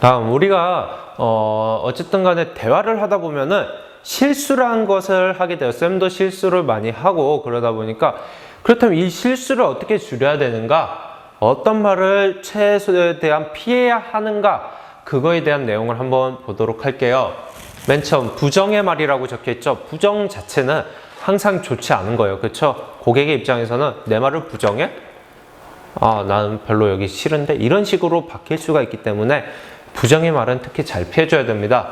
다음 우리가 어쨌든 간에 대화를 하다 보면은 실수라는 것을 하게 돼요. 쌤도 실수를 많이 하고 그러다 보니까 그렇다면 이 실수를 어떻게 줄여야 되는가? 어떤 말을 최소한 피해야 하는가? 그거에 대한 내용을 한번 보도록 할게요. 맨 처음 부정의 말이라고 적혀있죠. 부정 자체는 항상 좋지 않은 거예요. 그렇죠? 고객의 입장에서는 내 말을 부정해? 나는 별로 여기 싫은데? 이런 식으로 바뀔 수가 있기 때문에 부정의 말은 특히 잘 피해줘야 됩니다.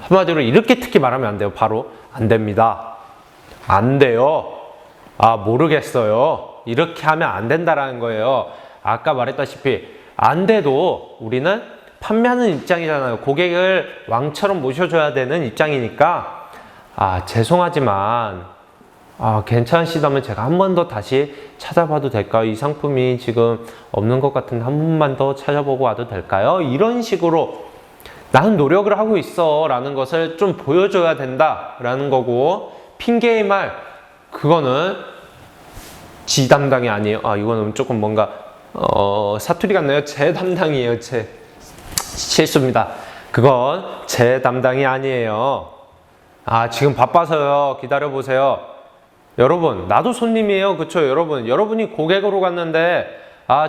한마디로 이렇게 특히 말하면 안 돼요. 바로 안 됩니다. 안 돼요. 모르겠어요. 이렇게 하면 안 된다라는 거예요. 아까 말했다시피 안 돼도 우리는 판매하는 입장이잖아요. 고객을 왕처럼 모셔줘야 되는 입장이니까 죄송하지만 괜찮으시다면 제가 한 번 더 다시 찾아봐도 될까요? 이 상품이 지금 없는 것 같은데 한 번만 더 찾아보고 와도 될까요? 이런 식으로 나는 노력을 하고 있어 라는 것을 좀 보여줘야 된다 라는 거고, 핑계의 말 그거는 지 담당이 아니에요. 이거는 조금 뭔가 사투리 같네요. 제 담당이에요. 실수입니다. 그건 제 담당이 아니에요. 지금 바빠서요. 기다려보세요. 여러분, 나도 손님이에요. 그쵸? 여러분이 고객으로 갔는데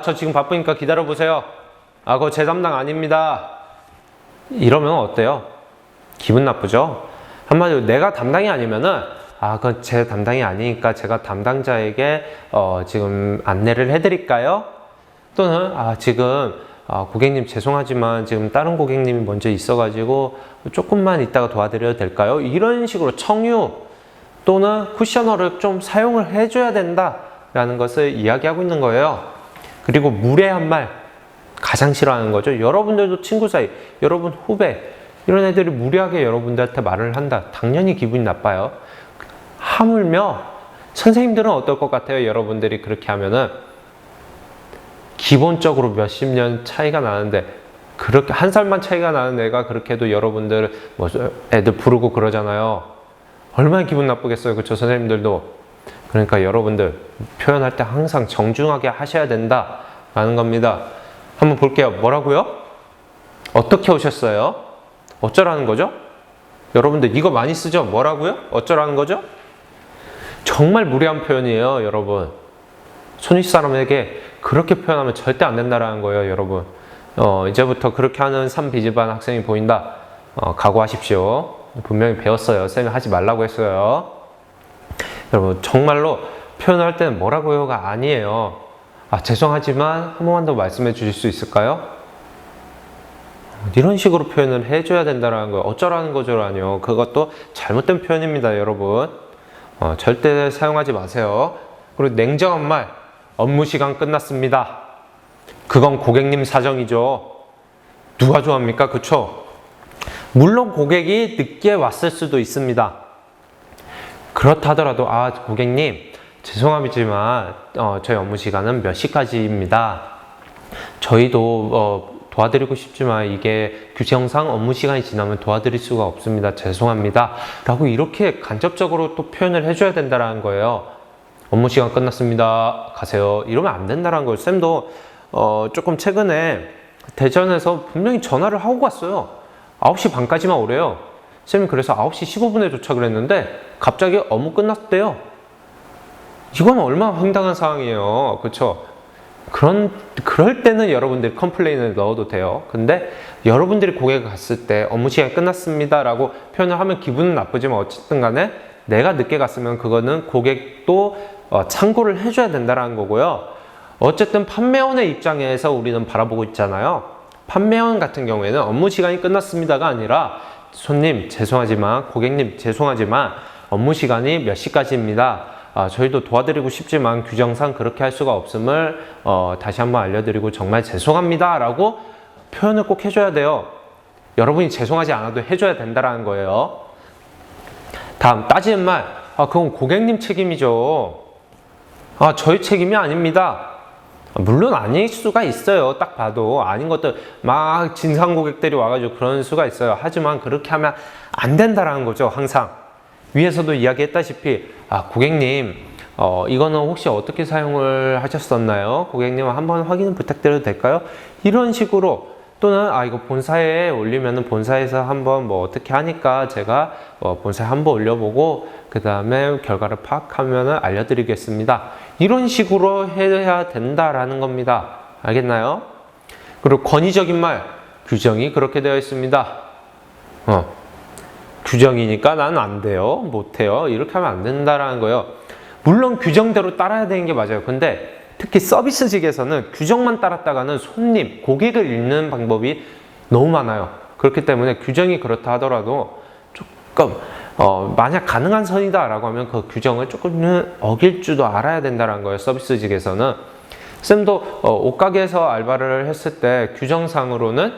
저 지금 바쁘니까 기다려보세요. 그거 제 담당 아닙니다. 이러면 어때요? 기분 나쁘죠? 한마디로 내가 담당이 아니면은 그건 제 담당이 아니니까 제가 담당자에게 지금 안내를 해드릴까요? 또는 지금 고객님 죄송하지만 지금 다른 고객님이 먼저 있어가지고 조금만 이따가 도와드려도 될까요? 이런 식으로 청유 또는 쿠셔너를 좀 사용을 해줘야 된다라는 것을 이야기하고 있는 거예요. 그리고 무례한 말 가장 싫어하는 거죠. 여러분들도 친구 사이, 여러분 후배 이런 애들이 무례하게 여러분들한테 말을 한다. 당연히 기분이 나빠요. 하물며 선생님들은 어떨 것 같아요? 여러분들이 그렇게 하면은 기본적으로 몇십 년 차이가 나는데 그렇게 한 살만 차이가 나는 애가 그렇게 해도 여러분들 애들 부르고 그러잖아요. 얼마나 기분 나쁘겠어요. 그쵸? 선생님들도. 그러니까 여러분들 표현할 때 항상 정중하게 하셔야 된다라는 겁니다. 한번 볼게요. 뭐라고요? 어떻게 오셨어요? 어쩌라는 거죠? 여러분들 이거 많이 쓰죠? 뭐라고요? 어쩌라는 거죠? 정말 무례한 표현이에요, 여러분. 손윗 사람에게 그렇게 표현하면 절대 안 된다라는 거예요, 여러분. 이제부터 그렇게 하는 3비즈반 학생이 보인다. 각오하십시오. 분명히 배웠어요. 쌤이 하지 말라고 했어요. 여러분, 정말로 표현할 때는 뭐라고요가 아니에요. 죄송하지만 한 번만 더 말씀해 주실 수 있을까요? 이런 식으로 표현을 해줘야 된다는 거예요. 어쩌라는 거죠라뇨. 그것도 잘못된 표현입니다, 여러분. 절대 사용하지 마세요. 그리고 냉정한 말, 업무 시간 끝났습니다. 그건 고객님 사정이죠. 누가 좋아합니까? 그쵸? 물론 고객이 늦게 왔을 수도 있습니다. 그렇다 하더라도 고객님 죄송하지만 저희 업무 시간은 몇 시까지입니다. 저희도 도와드리고 싶지만 이게 규정상 업무 시간이 지나면 도와드릴 수가 없습니다. 죄송합니다. 라고 이렇게 간접적으로 또 표현을 해줘야 된다는 거예요. 업무 시간 끝났습니다. 가세요. 이러면 안 된다는 거예요. 쌤도 조금 최근에 대전에서 분명히 전화를 하고 갔어요. 9시 반까지만 오래요. 쌤이 그래서 9시 15분에 도착을 했는데 갑자기 업무 끝났대요. 이건 얼마나 황당한 상황이에요. 그렇죠? 그럴 때는 여러분들이 컴플레인을 넣어도 돼요. 근데 여러분들이 고객을 갔을 때 업무 시간이 끝났습니다 라고 표현을 하면 기분은 나쁘지만 어쨌든 간에 내가 늦게 갔으면 그거는 고객도 참고를 해줘야 된다는 거고요. 어쨌든 판매원의 입장에서 우리는 바라보고 있잖아요. 판매원 같은 경우에는 업무 시간이 끝났습니다가 아니라 손님 죄송하지만 고객님 죄송하지만 업무 시간이 몇 시까지입니다. 저희도 도와드리고 싶지만 규정상 그렇게 할 수가 없음을 다시 한번 알려드리고 정말 죄송합니다 라고 표현을 꼭 해줘야 돼요. 여러분이 죄송하지 않아도 해줘야 된다는 거예요. 다음 따지는 말, 그건 고객님 책임이죠. 저희 책임이 아닙니다. 물론 아닐 수가 있어요. 딱 봐도 아닌 것들 막 진상 고객들이 와가지고 그런 수가 있어요. 하지만 그렇게 하면 안 된다는 거죠. 항상 위에서도 이야기했다시피 고객님 이거는 혹시 어떻게 사용을 하셨었나요? 고객님 한번 확인 부탁드려도 될까요? 이런 식으로 또는 이거 본사에 올리면은 본사에서 한번 뭐 어떻게 하니까 제가 본사에 한번 올려보고 그 다음에 결과를 파악하면은 알려드리겠습니다. 이런 식으로 해야 된다라는 겁니다. 알겠나요? 그리고 권위적인 말, 규정이 그렇게 되어 있습니다. 규정이니까 난 안 돼요, 못 해요, 이렇게 하면 안 된다라는 거예요. 물론 규정대로 따라야 되는 게 맞아요. 근데 특히 서비스직에서는 규정만 따랐다가는 손님, 고객을 잃는 방법이 너무 많아요. 그렇기 때문에 규정이 그렇다 하더라도 조금 만약 가능한 선이다 라고 하면 그 규정을 조금은 어길 줄도 알아야 된다는 거예요. 서비스직에서는. 쌤도 옷가게에서 알바를 했을 때 규정상으로는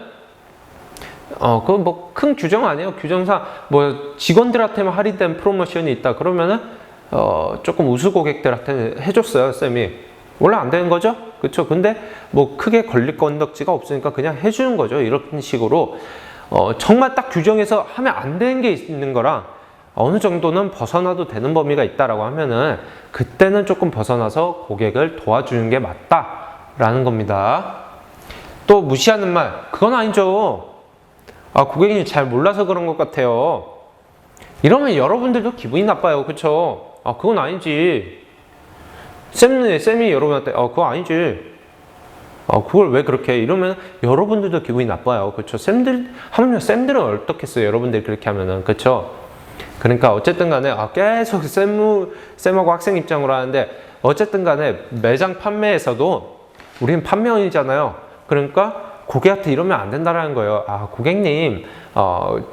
그건 뭐 큰 규정 아니에요. 규정상 뭐 직원들한테만 할인된 프로모션이 있다 그러면은 조금 우수 고객들한테 해줬어요, 쌤이. 원래 안 되는 거죠? 그쵸? 근데 뭐 크게 걸릴 건덕지가 없으니까 그냥 해주는 거죠. 이런 식으로 정말 딱 규정에서 하면 안 되는 게 있는 거랑 어느 정도는 벗어나도 되는 범위가 있다라고 하면은 그때는 조금 벗어나서 고객을 도와주는 게 맞다라는 겁니다. 또 무시하는 말, 그건 아니죠. 고객님이 잘 몰라서 그런 것 같아요. 이러면 여러분들도 기분이 나빠요. 그쵸? 그건 아니지. 쌤이 여러분한테 그거 아니지, 그걸 왜 그렇게 해? 이러면 여러분들도 기분이 나빠요. 그쵸? 하물며 쌤들은 어떻겠어요? 여러분들이 그렇게 하면은. 그쵸? 그러니까 어쨌든 간에 계속 쌤하고 학생 입장으로 하는데 어쨌든 간에 매장 판매에서도 우리는 판매원이잖아요. 그러니까 고객한테 이러면 안 된다는 거예요. 고객님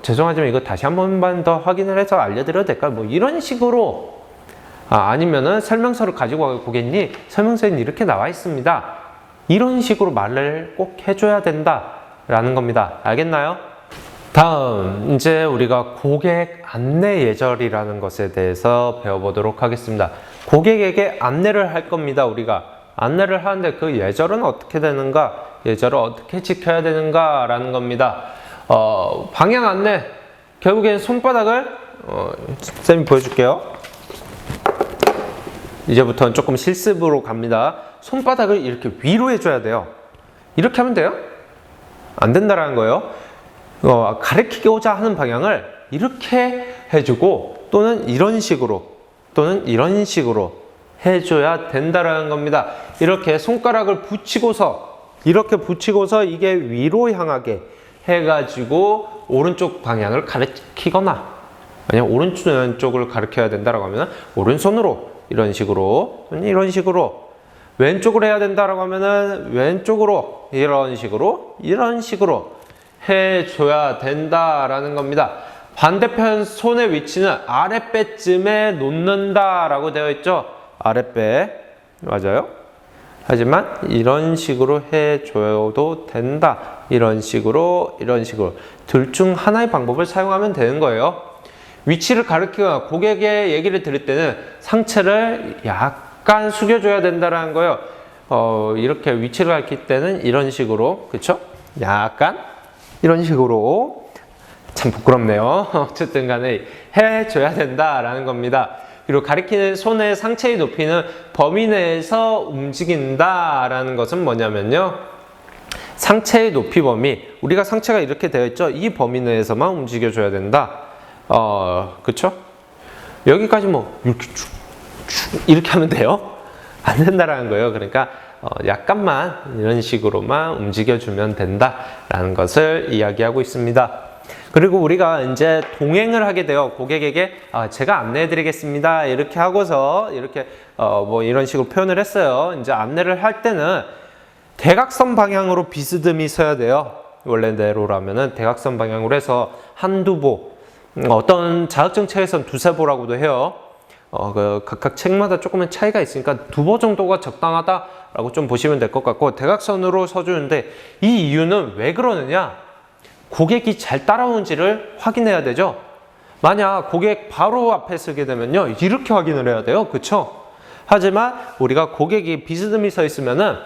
죄송하지만 이거 다시 한 번만 더 확인을 해서 알려드려도 될까요? 뭐 이런 식으로. 아니면은 설명서를 가지고 와서 고객님, 설명서에는 이렇게 나와 있습니다. 이런 식으로 말을 꼭 해줘야 된다라는 겁니다. 알겠나요? 다음, 이제 우리가 고객 안내 예절이라는 것에 대해서 배워보도록 하겠습니다. 고객에게 안내를 할 겁니다. 우리가 안내를 하는데 그 예절은 어떻게 되는가, 예절을 어떻게 지켜야 되는가 라는 겁니다. 방향 안내, 결국엔 손바닥을 쌤이 보여줄게요. 이제부터는 조금 실습으로 갑니다. 손바닥을 이렇게 위로 해줘야 돼요. 이렇게 하면 돼요? 안 된다라는 거예요. 가리키고자 하는 방향을 이렇게 해주고 또는 이런 식으로 해줘야 된다라는 겁니다. 이렇게 손가락을 이렇게 붙이고서 이게 위로 향하게 해가지고 오른쪽 방향을 가리키거나 아니면 오른쪽을 가리켜야 된다라고 하면 오른손으로 이런 식으로 왼쪽으로 해야 된다라고 하면은 왼쪽으로 이런 식으로 해줘야 된다라는 겁니다. 반대편 손의 위치는 아랫배쯤에 놓는다라고 되어 있죠. 아랫배 맞아요. 하지만 이런 식으로 해줘도 된다. 이런 식으로 둘 중 하나의 방법을 사용하면 되는 거예요. 위치를 가리키거나 고객의 얘기를 들을 때는 상체를 약간 숙여줘야 된다는 거예요. 이렇게 위치를 가리킬 때는 이런 식으로, 그쵸? 약간 이런 식으로. 참 부끄럽네요. 어쨌든 간에 해줘야 된다라는 겁니다. 그리고 가리키는 손의 상체의 높이는 범위 내에서 움직인다라는 것은 뭐냐면요. 상체의 높이 범위, 우리가 상체가 이렇게 되어 있죠. 이 범위 내에서만 움직여줘야 된다. 그쵸? 여기까지 뭐 이렇게 하면 돼요? 안 된다라는 거예요. 그러니까 약간만 이런 식으로만 움직여주면 된다라는 것을 이야기하고 있습니다. 그리고 우리가 이제 동행을 하게 돼요. 고객에게 제가 안내해 드리겠습니다. 이렇게 하고서 이렇게 뭐 이런 식으로 표현을 했어요. 이제 안내를 할 때는 대각선 방향으로 비스듬히 서야 돼요. 원래대로라면은 대각선 방향으로 해서 한두 보, 어떤 자격증 책에서는 두세 보라고도 해요. 각각 책마다 조금의 차이가 있으니까 2보 정도가 적당하다라고 좀 보시면 될 것 같고, 대각선으로 서주는데 이 이유는 왜 그러느냐? 고객이 잘 따라오는지를 확인해야 되죠. 만약 고객 바로 앞에 서게 되면요, 이렇게 확인을 해야 돼요. 그쵸? 하지만 우리가 고객이 비스듬히 서 있으면은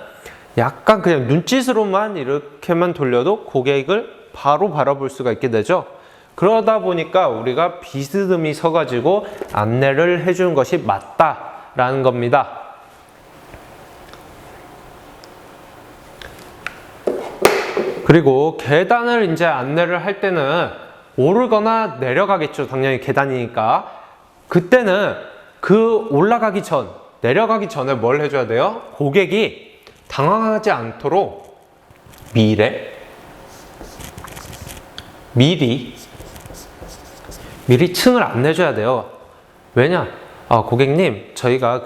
약간 그냥 눈짓으로만 이렇게만 돌려도 고객을 바로 바라볼 수가 있게 되죠. 그러다 보니까 우리가 비스듬히 서가지고 안내를 해주는 것이 맞다라는 겁니다. 그리고 계단을 이제 안내를 할 때는 오르거나 내려가겠죠. 당연히 계단이니까. 그때는 그 올라가기 전, 내려가기 전에 뭘 해줘야 돼요? 고객이 당황하지 않도록 미리 층을 안내줘야 돼요. 왜냐? 고객님, 저희가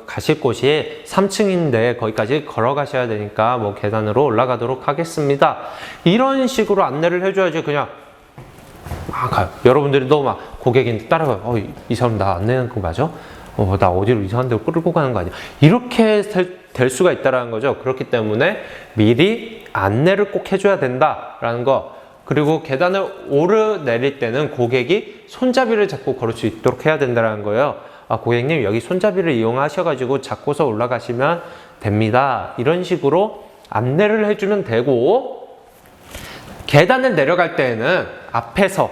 가실 곳이 3층인데 거기까지 걸어가셔야 되니까 뭐 계단으로 올라가도록 하겠습니다. 이런 식으로 안내를 해줘야지. 그냥 가요. 여러분들도 막 고객인데 따라가요. 이 사람 나 안내하는 거 맞아? 나 어디로 이상한 데로 끌고 가는 거 아니야? 이렇게 될 수가 있다는 거죠. 그렇기 때문에 미리 안내를 꼭 해줘야 된다라는 거. 그리고 계단을 오르내릴 때는 고객이 손잡이를 잡고 걸을 수 있도록 해야 된다는 거예요. 고객님, 여기 손잡이를 이용하셔가지고 잡고서 올라가시면 됩니다. 이런 식으로 안내를 해주면 되고, 계단을 내려갈 때에는 앞에서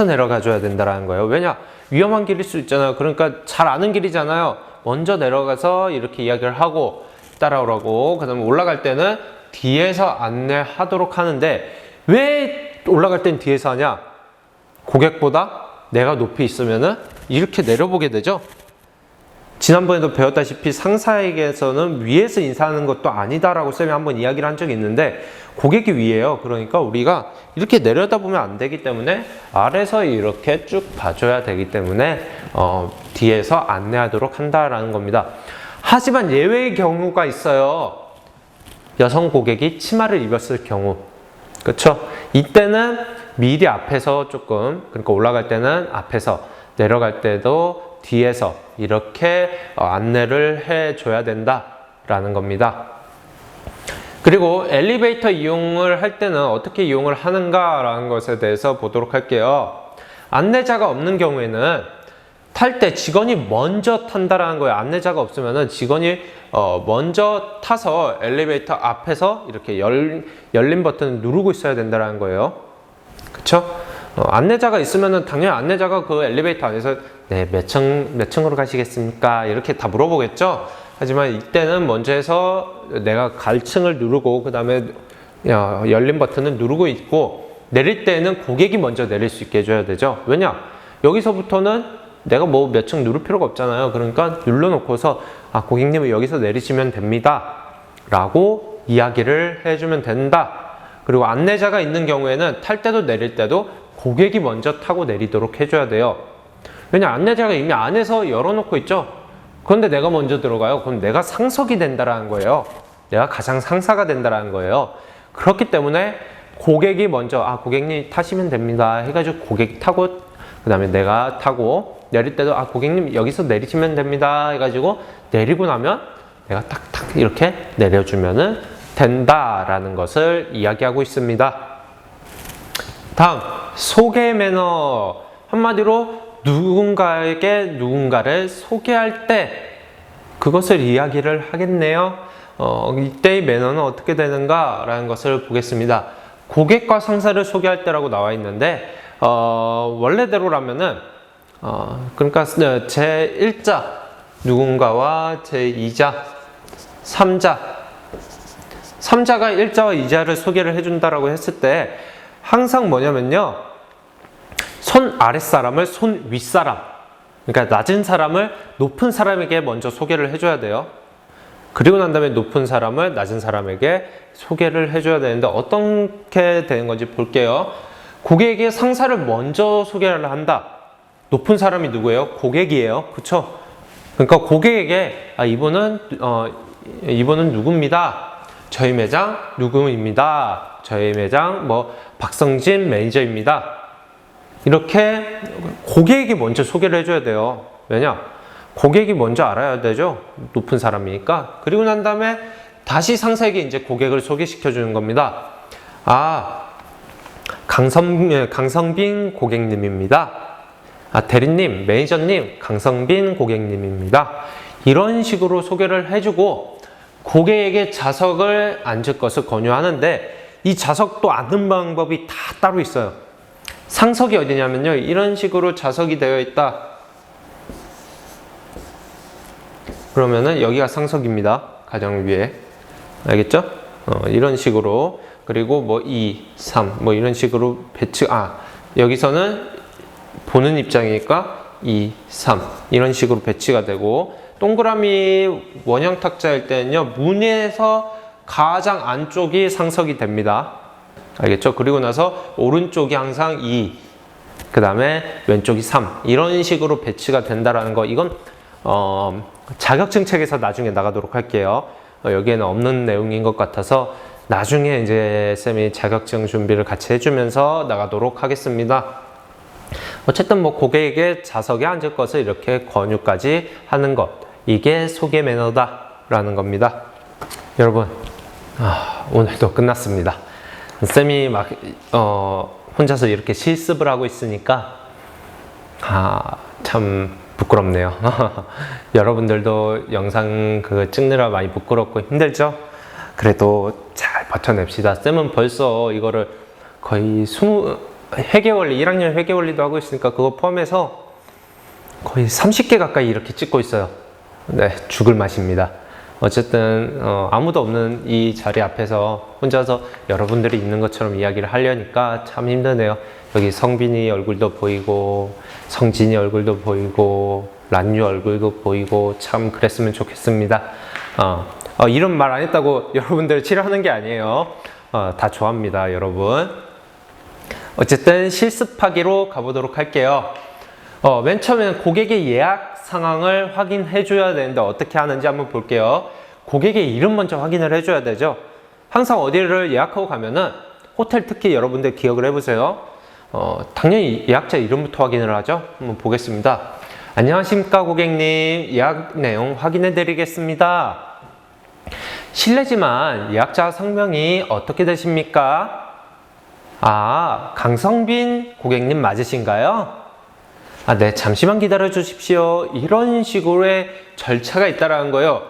내려가줘야 된다는 거예요. 왜냐? 위험한 길일 수 있잖아요. 그러니까 잘 아는 길이잖아요. 먼저 내려가서 이렇게 이야기를 하고 따라오라고. 그 다음에 올라갈 때는 뒤에서 안내하도록 하는데, 왜 올라갈 땐 뒤에서 하냐? 고객보다 내가 높이 있으면은 이렇게 내려보게 되죠. 지난번에도 배웠다시피 상사에게서는 위에서 인사하는 것도 아니다라고 쌤이 한번 이야기를 한 적이 있는데, 고객이 위에요. 그러니까 우리가 이렇게 내려다보면 안 되기 때문에 아래서 이렇게 쭉 봐줘야 되기 때문에 뒤에서 안내하도록 한다라는 겁니다. 하지만 예외의 경우가 있어요. 여성 고객이 치마를 입었을 경우, 그렇죠? 이때는 미리 앞에서 조금, 그러니까 올라갈 때는 앞에서, 내려갈 때도 뒤에서 이렇게 안내를 해줘야 된다라는 겁니다. 그리고 엘리베이터 이용을 할 때는 어떻게 이용을 하는가라는 것에 대해서 보도록 할게요. 안내자가 없는 경우에는 탈 때 직원이 먼저 탄다라는 거예요. 안내자가 없으면은 직원이 먼저 타서 엘리베이터 앞에서 이렇게 열린 버튼을 누르고 있어야 된다는 거예요. 그쵸? 안내자가 있으면은 당연히 안내자가 그 엘리베이터 안에서 네, 몇 층으로 가시겠습니까? 이렇게 다 물어보겠죠? 하지만 이때는 먼저 해서 내가 갈 층을 누르고 그 다음에 열린 버튼을 누르고 있고, 내릴 때는 고객이 먼저 내릴 수 있게 해줘야 되죠. 왜냐? 여기서부터는 내가 뭐 몇 층 누를 필요가 없잖아요. 그러니까 눌러놓고서 고객님은 여기서 내리시면 됩니다 라고 이야기를 해주면 된다. 그리고 안내자가 있는 경우에는 탈 때도 내릴 때도 고객이 먼저 타고 내리도록 해줘야 돼요. 왜냐? 안내자가 이미 안에서 열어놓고 있죠. 그런데 내가 먼저 들어가요. 그럼 내가 상석이 된다라는 거예요. 내가 가장 상사가 된다라는 거예요. 그렇기 때문에 고객이 먼저 고객님 타시면 됩니다 해가지고 고객이 타고, 그 다음에 내가 타고, 내릴 때도 고객님 여기서 내리시면 됩니다 해가지고 내리고 나면 내가 탁탁 이렇게 내려주면은 된다라는 것을 이야기하고 있습니다. 다음, 소개 매너. 한마디로 누군가에게 누군가를 소개할 때 그것을 이야기를 하겠네요. 이때의 매너는 어떻게 되는가 라는 것을 보겠습니다. 고객과 상사를 소개할 때라고 나와 있는데, 원래대로라면은 그러니까 제1자 누군가와 제2자, 3자가 1자와 2자를 소개를 해준다라고 했을 때 항상 뭐냐면요, 손 아랫사람을 손 윗사람, 그러니까 낮은 사람을 높은 사람에게 먼저 소개를 해줘야 돼요. 그리고 난 다음에 높은 사람을 낮은 사람에게 소개를 해줘야 되는데, 어떻게 되는 건지 볼게요. 고객에게 상사를 먼저 소개를 한다. 높은 사람이 누구예요? 고객이에요. 그쵸? 그러니까 고객에게 이분은 누구입니다. 저희 매장 누구입니다. 저희 매장 박성진 매니저입니다. 이렇게 고객에게 먼저 소개를 해줘야 돼요. 왜냐? 고객이 먼저 알아야 되죠. 높은 사람이니까. 그리고 난 다음에 다시 상사에게 이제 고객을 소개시켜 주는 겁니다. 강성빈 고객님입니다. 대리님, 매니저님, 강성빈 고객님입니다. 이런 식으로 소개를 해주고 고객에게 좌석을 앉을 것을 권유하는데, 이 좌석도 앉는 방법이 다 따로 있어요. 상석이 어디냐면요, 이런 식으로 좌석이 되어 있다. 그러면은 여기가 상석입니다. 가장 위에. 알겠죠? 이런 식으로. 그리고 뭐 2, 3, 뭐 이런 식으로 여기서는 보는 입장이니까 2, 3 이런 식으로 배치가 되고, 동그라미 원형 탁자일 때는요, 문에서 가장 안쪽이 상석이 됩니다. 알겠죠? 그리고 나서 오른쪽이 항상 2, 그 다음에 왼쪽이 3 이런 식으로 배치가 된다라는 거. 이건 자격증 책에서 나중에 나가도록 할게요. 여기에는 없는 내용인 것 같아서 나중에 이제 쌤이 자격증 준비를 같이 해주면서 나가도록 하겠습니다. 어쨌든 뭐 고객에게 좌석에 앉을 것을 이렇게 권유까지 하는 것, 이게 소개 매너다라는 겁니다. 여러분, 오늘도 끝났습니다. 쌤이 막 혼자서 이렇게 실습을 하고 있으니까 참 부끄럽네요. 여러분들도 영상 찍느라 많이 부끄럽고 힘들죠? 그래도 잘 버텨냅시다. 쌤은 벌써 이거를 거의 회계원리, 1학년 회계원리도 하고 있으니까 그거 포함해서 거의 30개 가까이 이렇게 찍고 있어요. 네, 죽을 맛입니다. 어쨌든 아무도 없는 이 자리 앞에서 혼자서 여러분들이 있는 것처럼 이야기를 하려니까 참 힘드네요. 여기 성빈이 얼굴도 보이고, 성진이 얼굴도 보이고, 란유 얼굴도 보이고, 참 그랬으면 좋겠습니다. 이런 말 안 했다고 여러분들 싫어하는 게 아니에요. 다 좋아합니다, 여러분. 어쨌든 실습하기로 가보도록 할게요. 맨 처음에는 고객의 예약 상황을 확인해 줘야 되는데 어떻게 하는지 한번 볼게요. 고객의 이름 먼저 확인을 해 줘야 되죠. 항상 어디를 예약하고 가면은 호텔, 특히 여러분들 기억을 해보세요. 당연히 예약자 이름부터 확인을 하죠. 한번 보겠습니다. 안녕하십니까 고객님, 예약 내용 확인해 드리겠습니다. 실례지만 예약자 성명이 어떻게 되십니까? 강성빈 고객님 맞으신가요? 네, 잠시만 기다려 주십시오. 이런 식으로의 절차가 있다라는 거예요.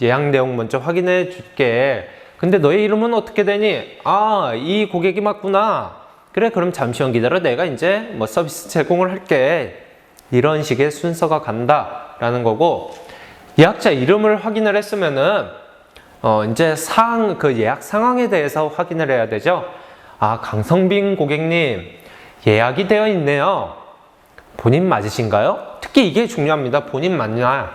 예약 내용 먼저 확인해 줄게. 근데 너의 이름은 어떻게 되니? 이 고객이 맞구나. 그래, 그럼 잠시만 기다려. 내가 이제 뭐 서비스 제공을 할게. 이런 식의 순서가 간다라는 거고, 예약자 이름을 확인을 했으면은 이제 예약 상황에 대해서 확인을 해야 되죠. 강성빈 고객님, 예약이 되어 있네요. 본인 맞으신가요? 특히 이게 중요합니다. 본인 맞냐?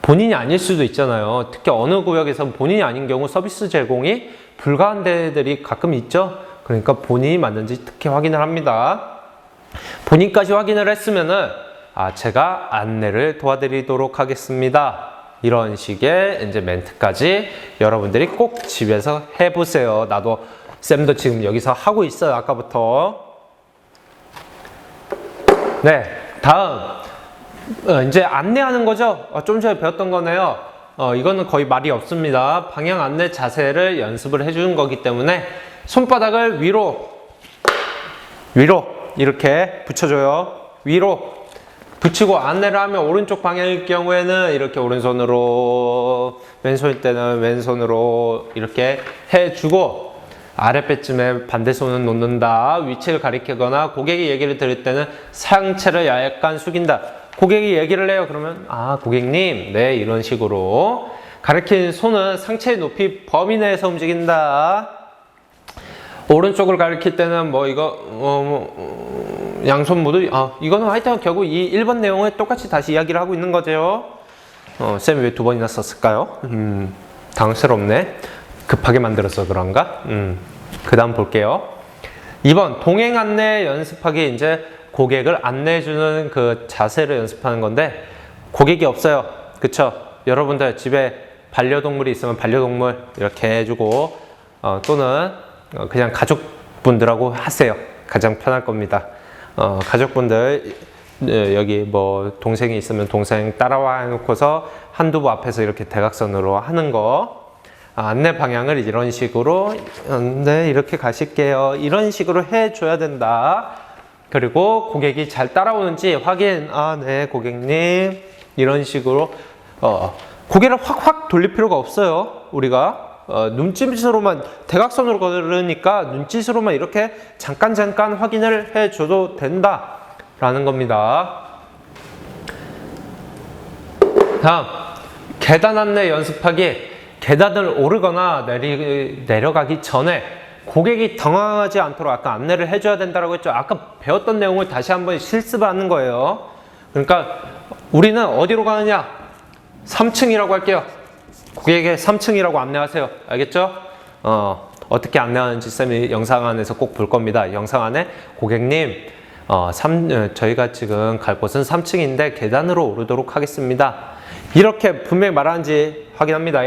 본인이 아닐 수도 있잖아요. 특히 어느 구역에서 본인이 아닌 경우 서비스 제공이 불가한 데들이 가끔 있죠. 그러니까 본인이 맞는지 특히 확인을 합니다. 본인까지 확인을 했으면은 제가 안내를 도와드리도록 하겠습니다. 이런 식의 이제 멘트까지 여러분들이 꼭 집에서 해보세요. 쌤도 지금 여기서 하고 있어요. 아까부터. 네, 다음 이제 안내하는 거죠. 좀 전에 배웠던 거네요. 이거는 거의 말이 없습니다. 방향 안내 자세를 연습을 해주는 거기 때문에 손바닥을 위로 이렇게 붙여줘요. 위로 붙이고 안내를 하면 오른쪽 방향일 경우에는 이렇게 오른손으로, 왼손일 때는 왼손으로 이렇게 해주고, 아랫배쯤에 반대손은 놓는다. 위치를 가리키거나 고객이 얘기를 들을 때는 상체를 약간 숙인다. 고객이 얘기를 해요. 그러면 고객님, 네, 이런 식으로 가리킨 손은 상체의 높이 범위 내에서 움직인다. 오른쪽을 가리킬 때는 양손 모두 이거는 하여튼 결국 이 1번 내용을 똑같이 다시 이야기를 하고 있는 거죠. 쌤이 왜 2번이나 썼을까요? 당황스럽네. 급하게 만들어서 그런가? 그 다음 볼게요. 2번 동행 안내 연습하기. 이제 고객을 안내해주는 그 자세를 연습하는 건데, 고객이 없어요. 그쵸? 여러분들 집에 반려동물이 있으면 반려동물 이렇게 해주고, 또는 그냥 가족분들하고 하세요. 가장 편할 겁니다. 가족분들 여기 동생이 있으면 동생 따라와 해놓고서 한두 부 앞에서 이렇게 대각선으로 하는 거. 안내 방향을 이런 식으로, 네, 이렇게 가실게요. 이런 식으로 해줘야 된다. 그리고 고객이 잘 따라오는지 확인. 네, 고객님. 이런 식으로, 고개를 확 돌릴 필요가 없어요. 우리가. 눈짓으로만, 대각선으로 걸으니까 눈짓으로만 이렇게 잠깐 확인을 해줘도 된다. 라는 겁니다. 다음, 계단 안내 연습하기. 계단을 오르거나 내려가기 전에 고객이 당황하지 않도록 아까 안내를 해줘야 된다고 했죠. 아까 배웠던 내용을 다시 한번 실습하는 거예요. 그러니까 우리는 어디로 가느냐? 3층이라고 할게요. 고객에게 3층이라고 안내하세요. 알겠죠? 어떻게 안내하는지 쌤이 영상 안에서 꼭 볼 겁니다. 영상 안에 고객님, 저희가 지금 갈 곳은 3층인데 계단으로 오르도록 하겠습니다. 이렇게 분명히 말하는지 확인합니다.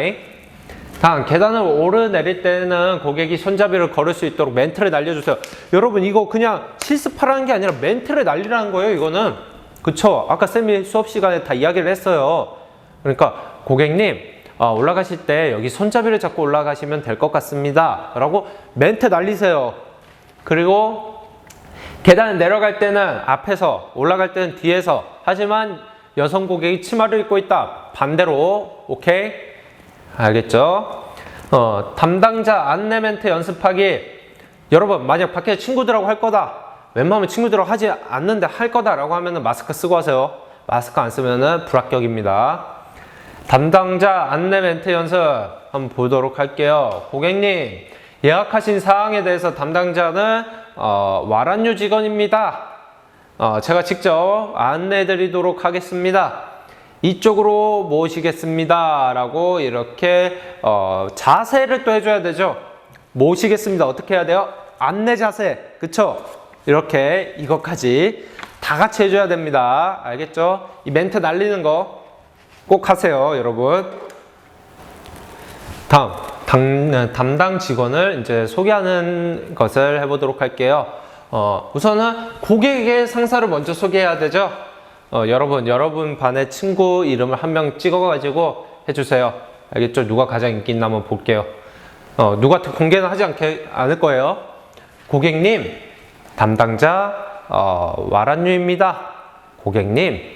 다음, 계단을 오르내릴 때는 고객이 손잡이를 걸을 수 있도록 멘트를 날려주세요. 여러분, 이거 그냥 실습하라는 게 아니라 멘트를 날리라는 거예요, 이거는. 그쵸? 아까 쌤이 수업 시간에 다 이야기를 했어요. 그러니까, 고객님, 올라가실 때 여기 손잡이를 잡고 올라가시면 될 것 같습니다. 라고 멘트 날리세요. 그리고, 계단을 내려갈 때는 앞에서, 올라갈 때는 뒤에서. 하지만 여성 고객이 치마를 입고 있다. 반대로, 오케이? 알겠죠? 담당자 안내 멘트 연습하기. 여러분, 만약 밖에 친구들하고 할 거다. 웬만하면 친구들하고 하지 않는데 할 거다라고 하면은 마스크 쓰고 하세요. 마스크 안 쓰면은 불합격입니다. 담당자 안내 멘트 연습 한번 보도록 할게요. 고객님, 예약하신 사항에 대해서 담당자는 와란유 직원입니다. 제가 직접 안내해 드리도록 하겠습니다. 이쪽으로 모시겠습니다. 라고 이렇게 자세를 또 해줘야 되죠. 모시겠습니다. 어떻게 해야 돼요? 안내 자세. 그쵸? 이렇게 이것까지 다 같이 해줘야 됩니다. 알겠죠? 이 멘트 날리는 거 꼭 하세요, 여러분. 다음, 담당 직원을 이제 소개하는 것을 해보도록 할게요. 우선은 고객의 상사를 먼저 소개해야 되죠. 여러분 반의 친구 이름을 한 명 찍어가지고 해주세요. 알겠죠? 누가 가장 인기 있나 한번 볼게요. 누구한테 공개는 하지 않을 거예요. 고객님, 담당자 와란유입니다. 고객님,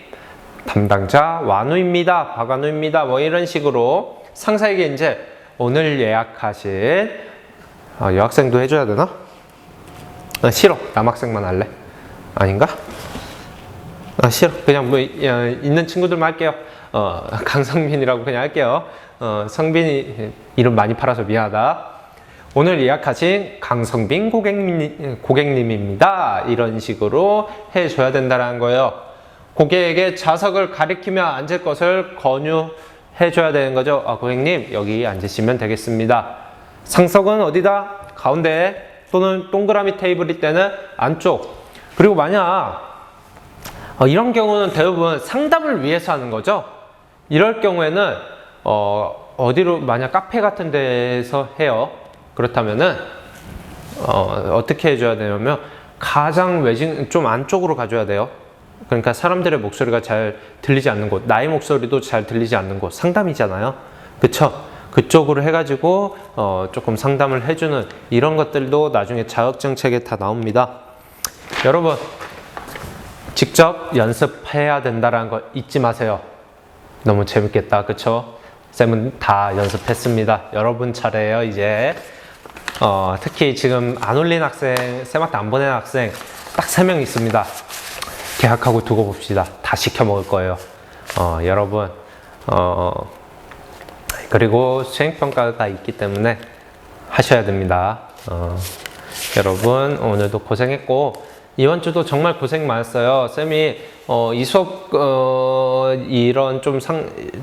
담당자 완우입니다. 박완우입니다. 뭐 이런 식으로 상사에게 이제 오늘 예약하신 여학생도 해줘야 되나? 싫어. 남학생만 할래. 아닌가? 싫어. 그냥 뭐 있는 친구들만 할게요. 강성빈이라고 그냥 할게요. 성빈이 이름 많이 팔아서 미안하다. 오늘 예약하신 강성빈 고객님입니다. 이런 식으로 해줘야 된다는 거예요. 고객에게 좌석을 가리키며 앉을 것을 권유해줘야 되는 거죠. 고객님, 여기 앉으시면 되겠습니다. 상석은 어디다? 가운데 또는 동그라미 테이블일 때는 안쪽. 그리고 만약 이런 경우는 대부분 상담을 위해서 하는 거죠. 이럴 경우에는 어디로 만약 카페 같은 데서 해요. 그렇다면은 어떻게 해줘야 되냐면 가장 외진 좀 안쪽으로 가줘야 돼요. 그러니까 사람들의 목소리가 잘 들리지 않는 곳, 나의 목소리도 잘 들리지 않는 곳, 상담이잖아요. 그쵸? 그쪽으로 해가지고 조금 상담을 해주는 이런 것들도 나중에 자격정책에 다 나옵니다. 여러분, 직접 연습해야 된다는 거 잊지 마세요. 너무 재밌겠다. 그쵸? 쌤은 다 연습했습니다. 여러분 차례예요, 이제. 특히 지금 안 올린 학생, 쌤한테 안 보낸 학생 딱 3명 있습니다. 계약하고 두고 봅시다. 다 시켜 먹을 거예요. 여러분, 그리고 수행평가가 있기 때문에 하셔야 됩니다. 여러분, 오늘도 고생했고, 이번 주도 정말 고생 많았어요. 쌤이 이 수업 이런 좀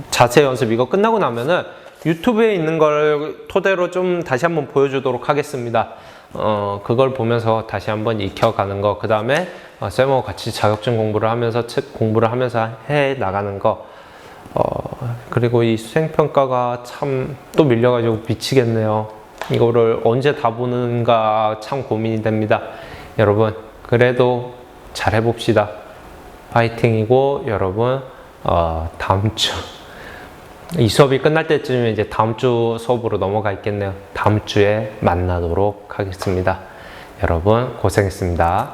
자세 연습 이거 끝나고 나면은 유튜브에 있는 걸 토대로 좀 다시 한번 보여주도록 하겠습니다. 그걸 보면서 다시 한번 익혀가는 거, 그 다음에 쌤하고 같이 자격증 공부를 하면서 책 공부를 하면서 해 나가는 거, 그리고 이 수행평가가 참 또 밀려가지고 미치겠네요. 이거를 언제 다 보는가 참 고민이 됩니다. 여러분, 그래도 잘 해봅시다. 파이팅이고, 여러분, 다음 주 이 수업이 끝날 때쯤에 이제 다음 주 수업으로 넘어가 있겠네요. 다음 주에 만나도록 하겠습니다. 여러분, 고생했습니다.